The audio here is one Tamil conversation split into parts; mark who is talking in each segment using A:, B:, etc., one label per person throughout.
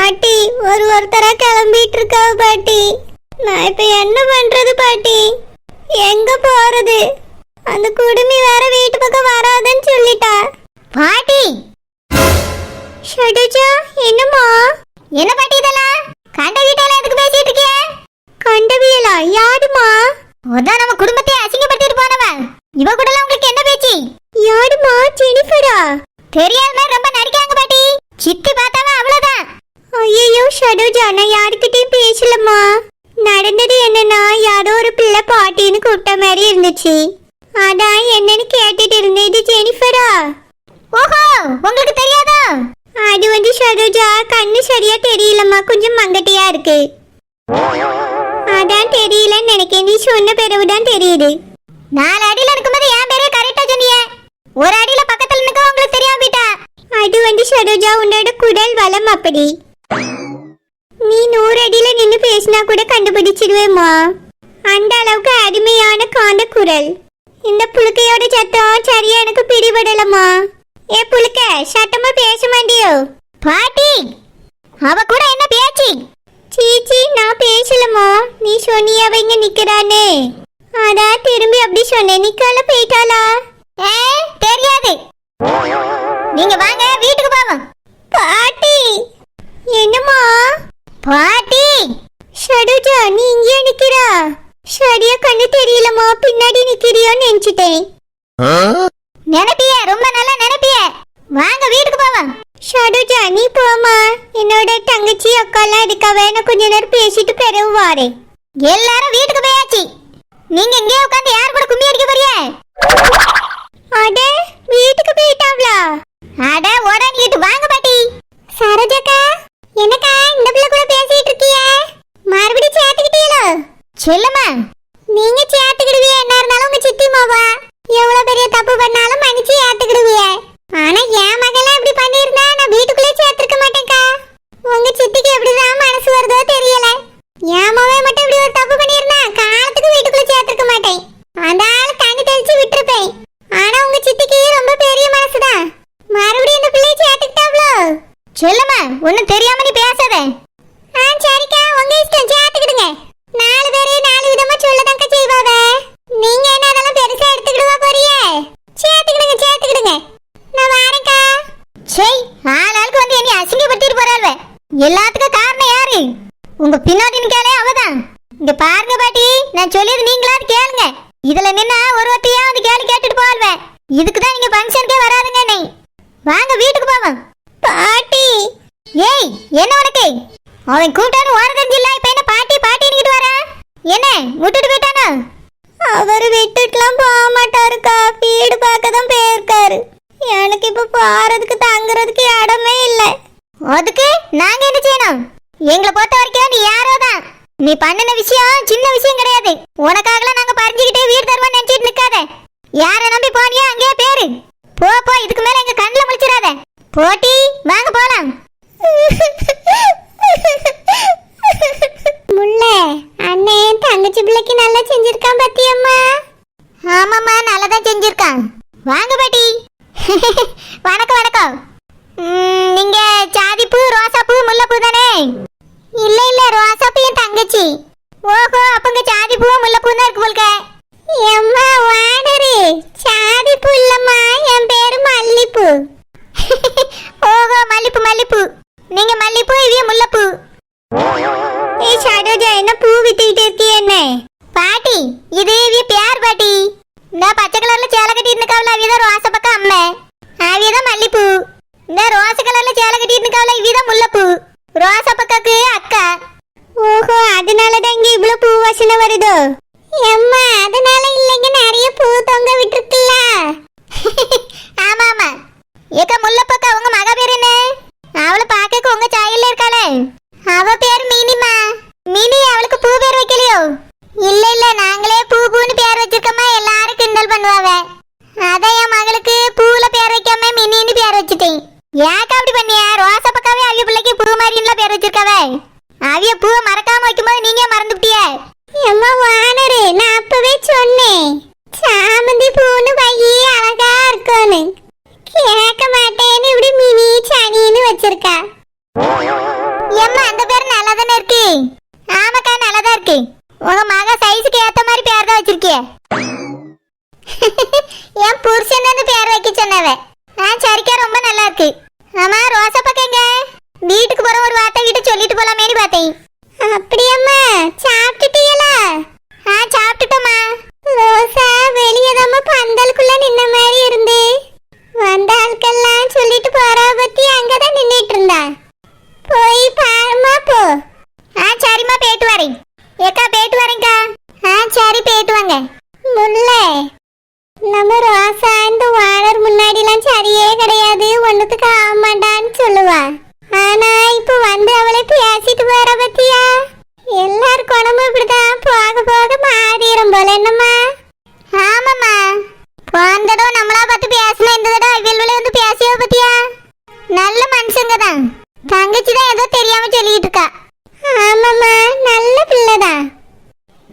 A: பாட்டி ஒருத்தரா கிளம்பிட்டு இருக்கா பாட்டி. நான் இப்ப என்ன பண்றது பாட்டி? எங்க போறது? அந்த குடுமி வேற வீட்டு பக்கம் வராதுன்னு சொல்லிட்டா பாட்டி. ஷடுஜா, என்னம்மா? என்ன பாட்டி இதெல்லாம்? கண்டவியல எதுக்கு பேசிட்டு இருக்கிய? கண்டவியலா? யாருமா? அதான் நம்ம குடும்பத்தை அசிங்கப்படுத்திட்டு போனவன். இவ கூடலாம் உங்களுக்கு என்ன பேச்சு? யாருமா? ஜெனிஃபரா? தெரியாம ரொம்ப நடிக்காங்க பாட்டி. சித்தி பார்த்தாவே அவ்வளவுதான். ஐயோ ஷடுஜா, நான் யாருக்கிட்டையும் பேசலம்மா. நடந்தது என்னன்னா, யாரோ ஒரு பிள்ளை பாட்டின்னு கூப்பிட்ட மாதிரி இருந்துச்சு. அதான் என்னன்னு கேட்டுட்டு இருந்தேன். இது ஜெனிஃபரா? ஓஹோ, உங்களுக்கு தெரியாதா? அது வந்து ஷடுஜா, கண்ணு சரியா தெரியலம்மா, கொஞ்சம் மங்கட்டியா இருக்கு. அதான் தெரியலன்னு நினைக்கிறேன். நீ சொன்ன பிறகுதான் தெரியுது. 4 அடியில இருக்கும்போது என் பேரே கரெக்டா சொன்னீங்க. ஒரு அடியில பக்கத்துல நிக்க உங்களுக்கு தெரியாம போயிட்டா. அது வந்து ஷடுஜா, உன்னோட குரல் வளம் அப்படி. நீ 100 அடியில நின்னு பேசினா கூட கண்டுபிடிச்சிடுவேம்மா. அந்த அளவுக்கு அருமையான காந்த குரல். இந்த புழுக்கையோட சத்தம் சரியா எனக்கு பிடிபடலம்மா. ஏ புழுக்க, சத்தமா பேச மாட்டியோ? பாட்டி, அவ கூட என்ன பேச்சு? சீச்சி, நான் பேசலம்மா. நீ சொன்னியா அவ இங்க நிக்கிறானே, அதான் திரும்பி அப்படி சொன்னேன். நிக்கால போயிட்டாளா? தெரியாது. நீங்க வாங்க, வீட்டுக்கு போவோம். பாட்டி. என்னம்மா? பாட்டி. ஷடுஜா, நீ இங்கே நிக்கிறா? சரியா கண்ணு தெரியலம்மா, பின்னாடி நிக்கிறியோன்னு நினைச்சிட்டேன். நினைப்பிய, ரொம்ப நல்லா நினைப்பிய. வாங்க வீட்டுக்கு போவோம். ஷடுஜா, நீ போமா. என்னோட தங்கச்சி அக்காலாம் இருக்காவ. நான் கொஞ்ச நேரம் பேசிட்டு பிறகு வாரேன். எல்லாரும் வீட்டுக்கு போயாச்சு. நீங்க இங்கே உட்காந்து யார் கூட கும்மி அடிக்க போறிய? அட, வீட்டுக்கு போயிட்டாங்களா? அட, ஓடாங்கிட்டு வாங்க பாட்டி. சரோஜாக்கா, என்னக்கா இந்த பிள்ளை கூட பேசிட்டு இருக்கிய? மறுபடியும் சேர்த்துக்கிட்டீங்களோ? செல்லம்மா, நீங்க சேர்த்துக்கிடுவிய. என்ன இருந்தாலும் உங்க சித்தி மாவா எவ்வளவு பெரிய தப்பு பண்ணாலும் மன்னிச்சு ஏத்துக்கிடுவிய. ஆனா என் மகெல்லாம் இப்படி பண்ணிருந்தா நான் வீட்டுக்குள்ளே சேர்த்திருக்க மாட்டேன்க்கா. உங்க சித்திக்கு எப்படிதான் மனசு வருதோ தெரியல. என் மாவே மட்டும் இப்படி ஒரு தப்பு பண்ணிருந்தா காலத்துக்கு வீட்டுக்குள்ள சேர்த்திருக்க மாட்டேன். அந்த ஆள் தண்ணி தெளிச்சு விட்டுருப்பேன். ஆனா உங்க சித்திக்கு ரொம்ப பெரிய மனசுதான். மறுபடியும் இந்த பிள்ளையை சேர்த்துக்கிட்டாவ்ளோ? செல்லம்மா, ஒன்னும் தெரியாம நீ பேசாத. சரிக்கா, உங்க இஷ்டம், சேர்த்துக்கிடுங்க. 4 பேரு 4 விதமா சொல்லதாங்க செய்வாவ. நீங்க என்ன அதெல்லாம் பெருசா எடுத்துக்கிடுவா போறிய? சேர்த்துக்கிடுங்க, சேர்த்துக்கிடுங்க. நான் வரேன்க்கா. சரி, ஆளாளுக்கு வந்து என்னை அசிங்கப்படுத்திட்டு போறாள்வ. எல்லாத்துக்கும் காரணம் யாரு? உங்க பின்னாடி நிக்காலே அவதான். இங்க பாருங்க பாட்டி, நான் சொல்லியது நீங்களாவது கேளுங்க. இதுல நின்னா ஒருத்தையா வந்து கேள்வி கேட்டுட்டு போவாள்வ. இதுக்குதான் நீங்க ஃபங்க்ஷனுக்கே வராதுங்க. நீ வாங்க, வீட்டுக்கு போவோம். பாட்டி. ஏய், என்ன உனக்கு? அவன் கூட்டானு ஓரகஞ்சு இல்ல. இப்ப என்ன பாட்டி பாட்டி நிக்கிட்டு வர? என்ன விட்டுட்டு போயிட்டானா? அவர் விட்டுட்டுலாம் போக மாட்டாருக்கா. வீடு பார்க்க தான் போயிருக்காரு. எனக்கு இப்ப போறதுக்கு தங்குறதுக்கு இடமே இல்ல. அதுக்கு நாங்க என்ன செய்யணும்? எங்களை பொறுத்த வரைக்கும் நீ யாரோ தான். நீ பண்ணின விஷயம் சின்ன விஷயம் கிடையாது. உனக்காகலாம் நாங்க பறிஞ்சுக்கிட்டே வீடு தருமா நினைச்சிட்டு நிக்காத. யார நம்பி போனியோ அங்கேயே பேரு. போ போ, இதுக்கு மேல எங்க கண்ணுல முழிச்சிடாத. போட்டி, வாங்க போலாம். முல்லை, அண்ணே தங்கச்சி பிள்ளைக்கு நல்லா செஞ்சிருக்கான் பாத்தியம்மா? ஆமாம்மா, நல்லதான் செஞ்சிருக்கான். வாங்க பாட்டி. வணக்கம் வணக்கம். நீங்க ஜாதிப்பூ, ரோசாப்பூ, முல்லைப்பூ தானே? இல்ல இல்ல, ரோசாப்பூ என் தங்கச்சி. ஓஹோ, அப்பங்க ஜாதிப்பூ முல்லைப்பூ தான் இருக்கு போல்க. எம்மா வாடரு, ஜாதிப்பூ இல்லம்மா, என் பேரு மல்லிப்பூ. ஓஹோ, மல்லிப்பூ மல்லிப்பூ. நீங்க மல்லிப்பூ, இவிய முல்லைப்பூ. ஏய் ஷடுஜா, என்ன பூ வித்துக்கிட்டு இருக்கிய? என்ன பாட்டி, இது இவிய பேர் பாட்டி. இந்த பச்சை கலர்ல சேலை கட்டிட்டு இருக்காவல அவியதான் ரோசா பக்கம் அம்மை. அவியதான் மல்லிப்பூ. இந்த ரோசா கலர்ல சேலை கட்டிட்டு இருக்காவல இவியதான் முல்லைப்பூ. ரோசா பக்காக்கு அக்கா. ஓஹோ, அதனாலதான் இங்க இவ்வளவு பூ வாசனை வருதோ? எம்மா, அதனால இல்லைங்க, நிறைய பூ தொங்க விட்டுருக்குல்ல. ஆமா ஆமா. ஏக்கா, முல்லைப்பக்கா உங்க மக பேர் என்ன? அவளை பாக்க உங்க சாயல்ல இருக்காளே, அவ பேர் மினிமா. மினி, அவளுக்கு பூ பேர் வைக்கலையோ? இல்ல இல்ல, நாங்களே பூ பூன்னு பேர் வச்சிருக்கோமா, எல்லாரும் கிண்டல் பண்ணுவாவ. அதான் என் மகளுக்கு பூல பேர் வைக்காம மினின்னு பேர் வச்சுட்டேன். ஏக்கா அப்படி பண்ணியா? ரோசா பக்காவே அவிய பிள்ளைக்கு பூ உங்க மக சைஸுக்கு ஏத்த மாதிரி பேர் தான் வச்சிருக்கிய. என் புருஷன் தான் பேர் வைக்க சொன்னவ. சரிக்கா, ரொம்ப நல்லா இருக்கு. ஆமா, ரோசா பக்கம் எங்க? வீட்டுக்கு போற ஒரு வார்த்தை கிட்ட சொல்லிட்டு போலாமேன்னு பார்த்தேன். அப்படியம்மா, சாப்பிட்டுட்டீங்களா? சாப்பிட்டுட்டோம்மா. ரோசா வெளியேதாம பந்தலுக்குள்ள நின்ன மாதிரி இருந்து வந்த ஆட்கள்லாம் சொல்லிட்டு போறா பத்தி அங்கதான் நின்னுட்டு இருந்தா. போய் பாருமா போ. சரிம்மா, போயிட்டு வரேன். ஏக்கா, போயிட்டு வரேங்க்கா. சரி, போயிட்டு வாங்க. முல்லை, நம்ம ரோசா இந்த வாழர் முன்னாடிலாம் சரியே கிடையாது, ஒன்றுத்துக்கு ஆக மாட்டான்னு சொல்லுவா. ஆனா இப்ப வந்து அவளை பேசிட்டு வர பத்தியா எல்லாரும் குணமும் இப்படிதான் போக போக மாறிடும் போல. என்னம்மா? ஆமாம்மா, போன தடவை நம்மளா பார்த்து பேசல, இந்த தடவை இவள்வளை வந்து பேசியோ பத்தியா. நல்ல மனுஷங்க தான். தங்கச்சி தான் ஏதோ தெரியாம சொல்லிட்டு இருக்கா. ஆமாம்மா, நல்ல பிள்ளைதான்.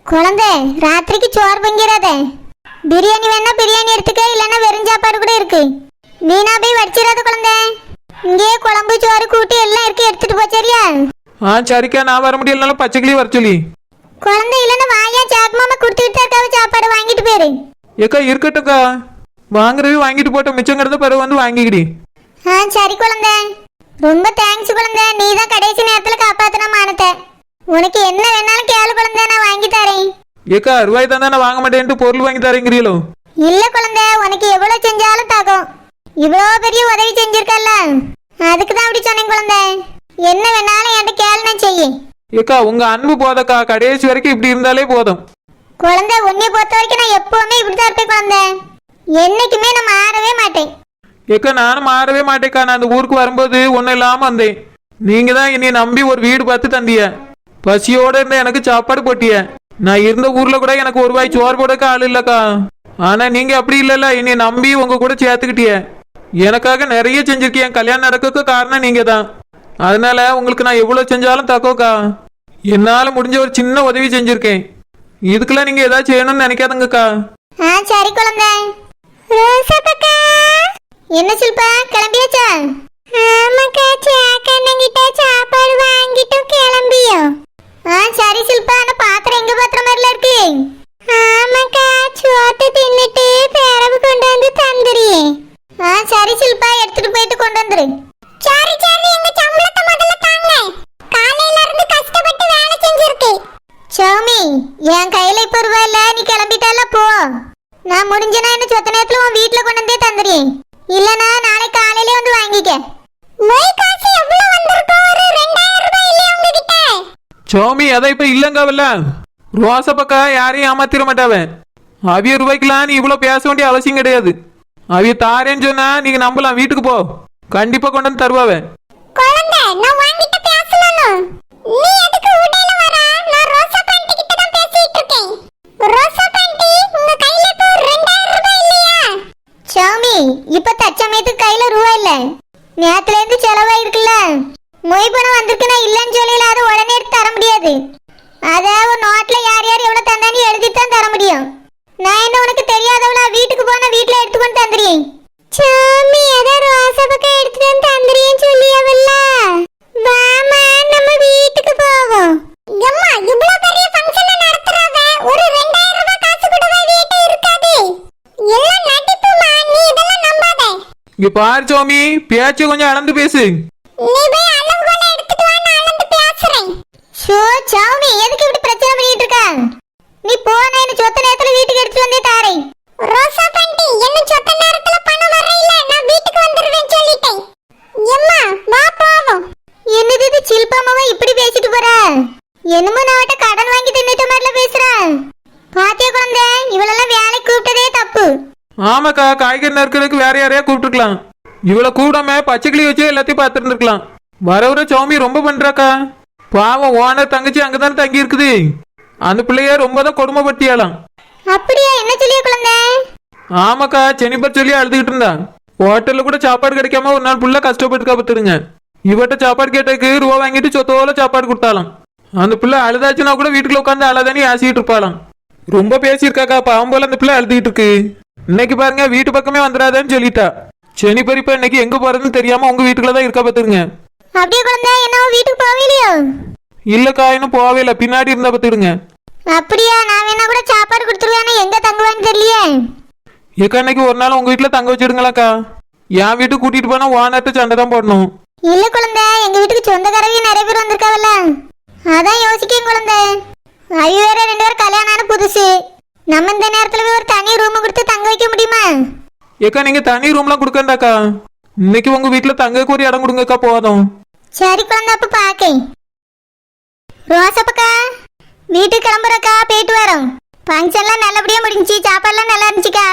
A: குழந்தை, ராத்திரிக்கு சோறு பொங்கிறாத. பிரியாணி வேணா பிரியாணி எடுத்துக்க, இல்லைன்னா வெறும் சாப்பாடு கூட இருக்கு. வீணா போய் வச்சிடாத குழந்தை. இங்கேயே குழம்பு சோறு கூட்டி எல்லாம் இருக்கு, எடுத்துட்டு போ. சரியா?
B: சரிக்கா, நான் வர முடியலனாலும் பச்சைக்கிளி வர சொல்லி.
A: குழந்தை இல்லைன்னா வாயா, சாக்குமாமா கொடுத்துட்டு இருக்காவ, சாப்பாடு வாங்கிட்டு போயிரு.
B: ஏக்கா இருக்கட்டும்க்கா, வாங்குறவே வாங்கிட்டு போட்டோம், மிச்சங்கிறத பிறகு வந்து வாங்கிக்கிடி.
A: சரி குழந்தை, ரொம்ப தேங்க்ஸ் குழந்தை. நீ தான் கடைசி நேரத்துல காப்பாத்தின மானத்தை. உனக்கு என்ன வேணாலும் கேளு குழந்தை, நான் வாங்கி தரேன்.
B: ஏக்கா, ரூபாய் தான் நான் வாங்க மாட்டேன்ட்டு பொருள் வாங்கி தரீங்களோ?
A: இல்ல குழந்தை, உனக்கு எவ்வளவு செஞ்சாலும் தாக்கும். இவ்வளவு பெரிய உதவி செஞ்சிருக்கல்ல, அதுக்கு தான் அப்படி சொன்னேன் குழந்தை. என்ன வேணாலும் என்கிட்ட கேளு, நான் செய்ய.
B: ஏக்கா, உங்க அன்பு போதக்கா, கடைசி வரைக்கும் இப்படி இருந்தாலே போதும்.
A: குழந்தை, உன்னை பொறுத்த வரைக்கும் நான் எப்பவுமே இப்படிதான் இருப்பேன் குழந்தை. என்னைக்குமே நான் மாறவே மாட்டேன்.
B: ஏக்கா, நானும் மாறவே மாட்டேக்கா. நான் அந்த ஊருக்கு வரும்போது ஒன்றும் இல்லாமல் வந்தேன். நீங்கள் தான் என்னை நம்பி ஒரு வீடு பார்த்து தந்திய. பசியோடு இருந்த எனக்கு சாப்பாடு போட்டிய. நான் இருந்த ஊரில் கூட எனக்கு ஒரு வாய் சோறு போடக்க ஆள் இல்லைக்கா. ஆனால் நீங்கள் அப்படி இல்லைல்ல, என்னை நம்பி உங்கள் கூட சேர்த்துக்கிட்டிய. எனக்காக நிறைய செஞ்சிருக்கீங்க. கல்யாணம் நடக்க காரணம் நீங்கள் தான். அதனால உங்களுக்கு நான் எவ்வளோ செஞ்சாலும் தக்கோக்கா. என்னால் முடிஞ்ச ஒரு சின்ன உதவி செஞ்சுருக்கேன். இதுக்கெல்லாம் நீங்கள் ஏதாவது செய்யணும்னு நினைக்காதுங்கக்கா.
A: சரி குழந்தை. என்ன சில்பா, கிளம்பியாச்சா? ஆமாக்கா, சேக்கண்ணங்கிட்ட சாப்பாடு வாங்கிட்டு கிளம்பியோ. சரி சில்பா, ஆனா பாத்திரம் எங்க பாத்திரம் மாதிரில இருக்கு? ஆமாக்கா, சோத்து தின்னுட்டு பேரவு கொண்டு வந்து தந்துறியே. சரி சில்பா, எடுத்துட்டு போயிட்டு கொண்டு வந்துரு. சரி சரி, எங்க சம்பளத்தை முதல்ல தாங்க. காலையில இருந்து கஷ்டப்பட்டு வேலை செஞ்சிருக்கு. சௌமி, என் கையில இப்ப ரூபாய் இல்ல, நீ கிளம்பிட்டால போ. நான் முடிஞ்சனா என்ன சொத்த நேரத்துல உன் வீட்டுல கொண்டு வந்தே தந்துறேன். இல்லனா நாளை காலையில வந்து வாங்கிக்க. மொய் காசு எவ்வளவு வந்திருக்கும்? ஒரு 2000 ரூபாய் இல்லையா உங்ககிட்ட?
B: சோமி, அதான் இப்ப இல்லங்கவல்ல. ரோசா பக்கா யாரையும் ஏமாத்திர மாட்டாவன். அவிய ரூபாய்க்குலாம் நீ இவ்வளவு பேச வேண்டிய அவசியம் கிடையாது. அவிய தாரேன்னு சொன்னா நீங்க நம்பலாம். வீட்டுக்கு போ, கண்டிப்பா கொண்டு வந்து தருவாவே.
A: குழந்தை, நான் வாங்கிட்ட பேசணும். நீ எதுக்கு உடையில வர? நான் ரோசா பாண்டி கிட்ட தான் பேசிட்டு இருக்கேன். ரோசா பாண்டி, உங்க கையில இப்போ 2000 ரூபாய் இல்லையா? சாமி, இப்ப தச்சமயத்துக்கு கையில ரூபாய் இல்ல. நேத்துல இருந்து செலவாயிருக்குல்ல. மொய் பணம் வந்திருக்குன்னா இல்லன்னு சொல்லல, அது உடனே எடுத்து தர முடியாது. அத ஒரு நோட்ல யார் யார் எவ்வளவு தந்தான்னு எழுதித்தான் தர முடியும். நான் என்ன உனக்கு தெரியாதவளா? வீட்டுக்கு போனா வீட்டுல எடுத்துக்கொண்டு தந்துறேன். சாமி, ஏதோ ரோசா பக்கம் எடுத்துட்டு வந்து தந்துறேன்னு சொல்லியவல்ல. வாமா, நம்ம வீட்டுக்கு போவோம். அம்மா, இவ்வளவு பெரிய ஃபங்க்ஷன் நடத்துறாங்க. ஒரு 2000 ரூபாய் காசு கூட வீட்டே இருக்காது. எல்லாம் நடிப்புமா, நீ இதெல்லாம் நம்பாத.
B: இங்க பாரு சோமி, பேச்சு கொஞ்சம் அளந்து பேசு.
A: நீ போய் அளவுகளை எடுத்துட்டு வா, நான் அளந்து பேசுறேன். ஷோ சாமி, எதுக்கு இப்படி பிரச்சனை பண்ணிட்டு இருக்க? நீ போனா என்ன சொத்த நேரத்துல வீட்டுக்கு எடுத்து வந்தே தாரேன். ரோசா பாண்டி, என்ன சொத்த நேரத்துல பணம் வர இல்ல, நான் வீட்டுக்கு வந்துருவேன் சொல்லிட்டேன். எம்மா, வா போவோம். என்னது இது, சில்பாமாவா இப்படி பேசிட்டு போற? என்னமோ நான் கடன் வாங்கி தின்னுட்ட மாதிரில பேசுற. பாத்தியா குழந்தை, இவளெல்லாம் வேலைக்கு கூப்பிட்டதே தப்பு.
B: ஆமாக்கா, காய்கறி நறுக்கிறதுக்கு வேற யாரையா கூப்பிட்டுருக்கலாம். இவ்வளவு கூடாம பச்சைக்கிளி வச்சு எல்லாத்தையும் பார்த்துருந்துருக்கலாம். வரவர சௌமி ரொம்ப பண்றாக்கா. பாவம், ஓனர் தங்கச்சி அங்கதானே தங்கி இருக்குது. அந்த பிள்ளைய ரொம்ப தான் கொடுமைப்பட்டியாலாம்.
A: அப்படியா? என்ன சொல்லிய குழந்தை?
B: ஆமாக்கா, செனிப்பர் சொல்லி அழுதுகிட்டு இருந்தா. ஹோட்டல்ல கூட சாப்பாடு கிடைக்காம ஒரு நாள் ஃபுல்லா கஷ்டப்பட்டுக்கா பத்துருங்க. இவட்ட சாப்பாடு கேட்டதுக்கு ரூபா வாங்கிட்டு சொத்தோல சாப்பாடு கொடுத்தாலாம். அந்த பிள்ளை அழுதாச்சுன்னா கூட வீட்டுக்குள்ள உட்காந்து அழதானே ஆசிக்கிட்டு இருப்பாளாம். ரொம்ப பேசியிருக்காக்கா, பாவம் போல அந்த பிள்ளை அழுதுகிட்டு இருக்கு. இன்னைக்கு பாருங்க, வீட்டு பக்கமே வந்துடாதேன்னு சொல்லிட்டா. சனி பறிப்பா இன்னைக்கு எங்க போறதுன்னு தெரியாம உங்க வீட்டுக்குள்ள தான் இருக்கா பத்துருங்க.
A: அப்படியே குழந்தை, என்ன வீட்டுக்கு போகலையோ?
B: இல்லக்கா, இன்னும் போவே இல்லை, பின்னாடி இருந்தா பத்துடுங்க.
A: அப்படியா? நான் வேணா கூட சாப்பாடு கொடுத்துருவேன். எங்க தங்குவான்னு தெரியலையே.
B: ஏக்கா இன்னைக்கு ஒரு நாள் உங்க வீட்டுல தங்க வச்சிடுங்களாக்கா. என் வீட்டுக்கு கூட்டிட்டு போனா ஓனர்ட்ட சண்டை தான் போடணும்.
A: இல்ல குழந்தை, எங்க வீட்டுக்கு சொந்தக்காரங்க நிறைய பேர் வந்திருக்காவல்ல, அதான் யோசிக்கேன் குழந்தை. ஐயோ, வேற 2 பேரும் கல்யாணம் ஆன புதுசு. நம்ம இந்த நேரத்துல போய் ஒரு தனி ரூம் கொடுத்து தங்க வைக்க முடியுமா?
B: ஏக்கா நீங்க தனி ரூம்லாம் கொடுக்கண்டாக்கா. இன்னைக்கு உங்க வீட்டுல தங்கக்கு ஒரு இடம் கொடுங்கக்கா போதும்.
A: சரி குழந்தை, அப்ப பாக்கேன். ரோசப்பக்கா, வீட்டுக்கு கிளம்புறக்கா, போயிட்டு வரோம். ஃபங்க்ஷன்லாம் நல்லபடியா முடிஞ்சுச்சு, சாப்பாடுலாம் நல்லா இருந்துச்சுக்கா.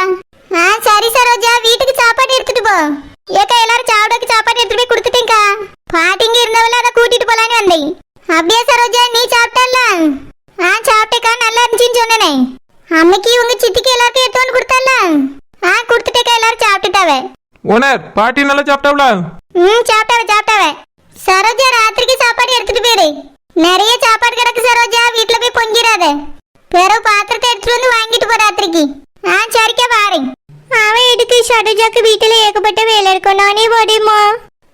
A: சரி சரோஜா, வீட்டுக்கு சாப்பாடு எடுத்துட்டு போ. ஏக்கா எல்லாரும் சாப்பிடக்கு சாப்பாடு எடுத்துட்டு போய் கொடுத்துட்டேங்க்கா. பாட்டிங்க இருந்தவள அதை கூட்டிட்டு போலான்னு வந்தேன். அப்படியே சரோஜா, நீ சாப்பிட்டல்ல? சாப்பிட்டேக்கா, நல்லா இருந்துச்சுன்னு சொன்னேனே. அன்னைக்கு உங்க சித்திக்கு எல்லாத்தையும் எடுத்து வந்து கொடுத்தல்ல? கொடுத்துட்டேக்கா, எல்லாரும் சாப்பிட்டுட்டாவ.
B: ஓனர் பாட்டி நல்லா சாப்பிட்டாவளா?
A: சாப்பிட்டாவ. சரோஜா, ராத்திரிக்கு சாப்பாடு எடுத்துட்டு போயிரு. நிறைய சாப்பாடு கிடக்கு சரோஜா, வீட்டுல போய் பொங்கிடாத. பிறகு பாத்திரத்தை எடுத்துட்டு வந்து வாங்கிட்டு போ ராத்திரிக்கு. சரிக்கா, வாரேன். அவன் எதுக்கு சரோஜாக்கு வீட்டுல ஏகப்பட்ட வேலை இருக்கும், நானே போடுமா?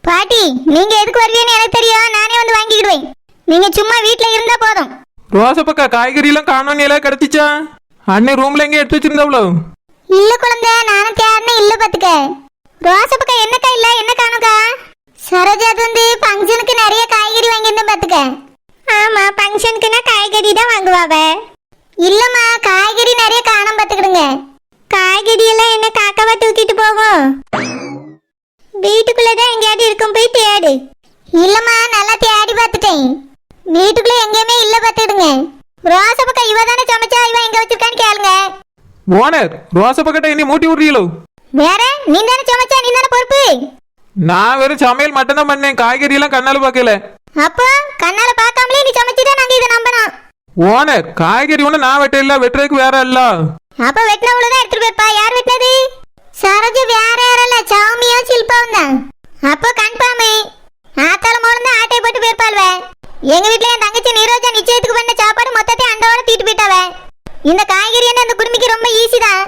A: பாட்டி, நீங்க எதுக்கு வருவீன்னு எனக்கு தெரியும், நானே வந்து வாங்கிக்கிடுவேன். நீங்க சும்மா வீட்டுல இருந்தா போதும்.
B: ரோசப்பக்கா காய்கறி எல்லாம் காணும், எல்லாம் கிடைச்சிச்சா? அண்ணன் ரூம்ல எங்க எடுத்து வச்சிருந்தாவளோ?
A: இல்ல குழந்தை, நானும் தேடினேன், இல்ல பாத்துக்க. ரோசப்பக்கா என்னக்கா இல்ல, என்ன காணுக்கா? சரோஜா வந்து ஃபங்க்ஷனுக்கு நிறைய காய்கறி வாங்கியிருந்தேன் பாத்துக்க. ஆமா, ஃபங்க்ஷனுக்குன்னா காய்கறி தான் வாங்குவாவ. இல்லம்மா, காய்கறி நிறைய காணாம பாத்துக்கிடுங்க. காய்கறி எல்லாம் என்ன காக்காவா தூக்கிட்டு போவோம்? வீட்டுக்குள்ளதான் எங்கேயாவது இருக்கும், போய் தேடு. இல்லம்மா, நல்லா தேடி பார்த்துட்டேன், வீட்டுக்குள்ள எங்கேயுமே இல்ல பாத்துக்கிடுங்க. ரோசப்பக்கா இவ தானே சமைச்சா, இவ எங்க வச்சிருக்கான்னு கேளுங்க.
B: ஓனர் ரோசப்பக்கிட்ட இனி மூட்டி விடுறீங்களோ?
A: வேற நீ தானே சமைச்சா, நீ தானே பொறுப்பு.
B: நான் வெறும் சமையல் மட்டும் தான் பண்ணேன், காய்கறி எல்லாம் கண்ணால பாக்கல.
A: அப்போ கண்ணால பார்க்காமலே நீ சமைச்சுதான் நாங்க இதை நம்பணும்.
B: ஓனர் காய்கறி ஒண்ணு நான் வெட்ட இல்ல, வெட்டுறதுக்கு வேற இல்ல.
A: அப்ப வெட்டினவளதான் எடுத்துட்டு போயிருப்பா. யார் வெட்டினது? சரோஜா வேற யாரும் இல்ல, சௌமியும் சில்பாவும் தான். அப்போ கன்ஃபார்ம் ஆத்தால மூலம் தான் ஆட்டை போட்டு போயிருப்பாள்வ. எங்க வீட்டுல என் தங்கச்சி நீரோஜா நிச்சயத்துக்கு பண்ண சாப்பாடு மொத்தத்தையும் அண்டோட தீட்டு போயிட்டாவ. இந்த காய்கறி என்ன அந்த குடும்பிக்கு ரொம்ப ஈஸி தான்.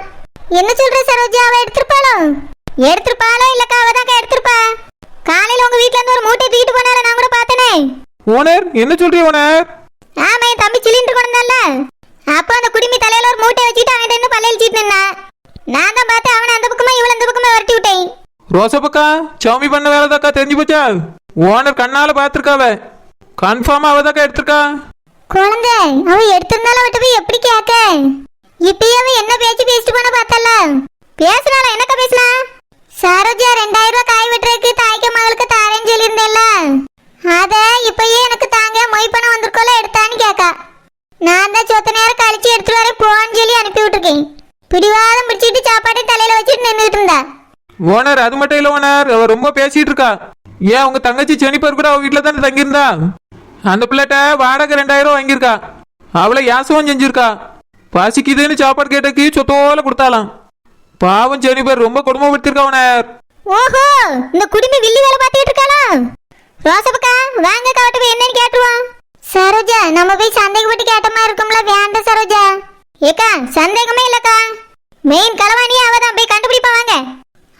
A: என்ன சொல்ற சரோஜா, அவ எடுத்திருப்பாளோ இல்லக்கா? அவ தான் எடுத்திருப்பா. காலையில உங்க வீட்டுல இருந்து ஒரு மூட்டை தூக்கிட்டு போனால, நான் கூட பார்த்தனே.
B: ஓனர் என்ன சொல்றீங்க ஓனர்?
A: ஆமா, என் தம்பி சிலிண்டர் கொண்டான்ல, அப்போ அந்த குடுமி தலையில ஒரு மூட்டை வச்சுட்டு அவன் இருந்து பல்லையில் சீட்டு நின்னா. நான் தான் பார்த்து அவனை அந்த பக்கமா இவள அந்த பக்கமா விரட்டி விட்டேன்.
B: ரோசப்பக்கா சௌமி பண்ண வேலைதாக்கா தெரிஞ்சு போச்சா? ஓனர் கண்ணால பாத்துருக்காவ, கன்ஃபார்மா அவதாக்கா எடுத்திருக்கா.
A: குழந்தை, அவ எடுத்திருந்தாலும் அவட்ட போய் எப்படி கேட்க? இப்பயே அவ என்ன பேச்சு பேசிட்டு போன பார்த்தல. பேசுனால என்னக்கா பேசினா? சரோஜா 2000 ரூபாய் காய் வெட்டுறதுக்கு தாய்க்கு மகளுக்கு தாரேன்னு சொல்லியிருந்தேன்ல, அத இப்பயே எனக்கு தாங்க மொய் பணம் வந்திருக்கோல எடுத்தான்னு கேக்கா. நான் தான் சொத்த நேரம் கழிச்சு எடுத்துட்டு வர போன்னு சொல்லி அனுப்பி விட்டுருக்கேன். பிடிவாதம் பிடிச்சிட்டு சாப்பாடு தலையில வச்சுட்டு நின்றுட்டு இருந்தா.
B: ஓனர் அது மட்டும் இல்ல ஓனர், அவ ரொம்ப பேசிட்டு இருக்கா. ஏன் உங்க தங்கச்சி செனிப்பர் கூட அவ வீட்டுல தானே தங்கியிருந்தா? அந்த பிள்ளைட்ட வாடகை 2000 வாங்கியிருக்கா, அவளை யாசவும் செஞ்சிருக்கா. பசிக்குதுன்னு சாப்பாடு கேட்டக்கு சொத்தோல கொடுத்தாலாம். பாவம் செனிப்பர் ரொம்ப கொடுமைப்படுத்திருக்கா ஓனர்.
A: ஓஹோ, இந்த குடுமி வில்லி வேலை பார்த்துட்டு இருக்காளா? ரோசப்பக்கா வாங்க, காட்டு போய் என்னன்னு கேட்டுருவோம். சரோஜா, நம்ம போய் சந்தேகப்பட்டு கேட்ட மாதிரி இருக்கும்ல, வேண்டாம் சரோஜா. ஏக்கா சந்தேகமே இல்லக்கா, மெயின் களவாணியே அவதான், போய் கண்டுபிடிப்பா வாங்க.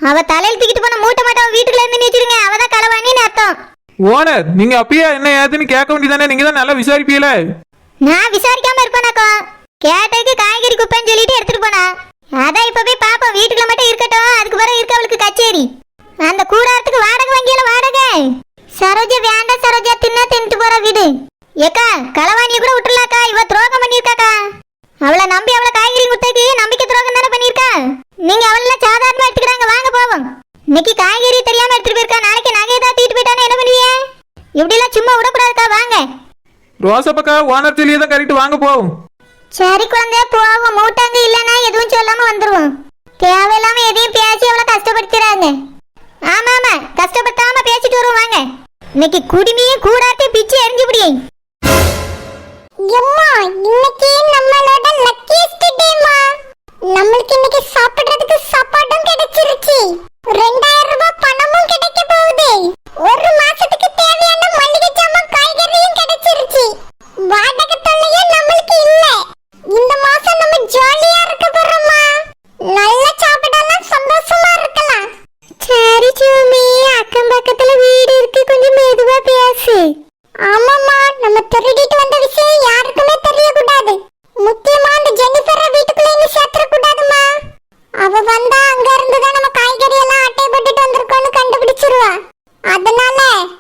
A: அவ தலையில் தூக்கிட்டு போன மூட்டை மட்டும் வீட்டுக்குள்ள இருந்து நீச்சிருங்க, அவதான் களவாணின்னு அர்த்தம்.
B: ஓனர் நீங்க அப்பயே என்ன ஏதுன்னு கேட்க வேண்டியதானே, நீங்க தான் நல்லா விசாரிப்பீல.
A: நான் விசாரிக்காம இருப்பேனாக்கா? கேட்டதுக்கு காய்கறி குப்பைன்னு சொல்லிட்டு எடுத்துட்டு போனா. அதான் இப்ப போய் பாப்போம், வீட்டுக்குள்ள மட்டும் இருக்கட்டும், அதுக்கு பிறகு இருக்க அவளுக்கு கச்சேரி. அந்த கூடாரத்துக்கு வாடகை வாங்கியல வாடகை. சரோஜா வேண்டாம் சரோஜா, தின்னா தின்ட்டு போற வீடு. ஏக்கா களவாணிய கூட விட்டுலாக்கா, இவ துரோகம் பண்ணிருக்காக்கா. அவளை நம்பி அவளை காய்கறி குத்தக்கு நம்பிக்கை துரோகம் தானே பண்ணிருக்கா. நீங்க அவள சாதாரணமா எடுத்துக்கிறாங்க, வாங்க போவோம். இன்னைக்கு காய்கறி தெரியாம எடுத்துட்டு போயிருக்கா, நாளைக்கு நகையை தான் தூக்கிட்டு போயிட்டானே என்ன பண்ணுவீங்க? இப்படி எல்லாம் சும்மா விடக்கூடாதுக்கா, வாங்க.
B: ரோசப்பக்கா ஓனர் சொல்லியே தான் கரெக்ட், வாங்க போவோம்.
A: சரி குழந்தை போவோம், மூட்டாங்க இல்லைன்னா எதுவும் சொல்லாம வந்துருவோம். தேவையில்லாம எதையும் பேசி அவளை கஷ்டப்படுத்துறாங்க. ஆமா ஆமா, கஷ்டப்படுத்தாம பேசிட்டு வருவோம் வாங்க. இன்னைக்கு குடிமையும் கூடாத்தையும் பிச்சு எரிஞ்சு விடியே. இன்னைக்கு நம்மளோட லக்கியஸ்ட் டேமா. நம்மளுக்கு இன்னைக்கு சாப்பிடுறதுக்கு சாப்பாடும் கிடைச்சிருச்சு, 2000 ரூபாய் பணமும் கிடைக்க போகுது, ஒரு மாசத்துக்கு தேவையான மளிகை ஜாமான் காய்கறியும் கிடைச்சிருச்சு. வாடகை தொல்லையும் நம்மளுக்கு இல்ல. இந்த மாசம் நம்ம ஜாலியா இருக்க போறோமா, நல்லா சாப்பிடலாம், சந்தோஷமா இருக்கலாம். சரி சூமி, அக்கம் பக்கத்துல வீடு இருக்கு, கொஞ்சம் மெதுவா பேசு. ஆமாமா, நம்ம திருடிட்டு வந்த விஷயம் யாருக்குமே தெரியக்கூடாது.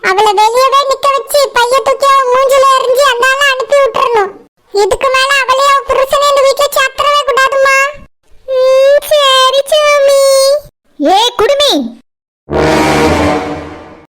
A: அவளை வெளியவே நிக்க வச்சு பைய தூக்கி அவ மூஞ்சில எறிஞ்சி அந்த ஆளை அனுப்பி விட்டுறணும். இதுக்கு மேல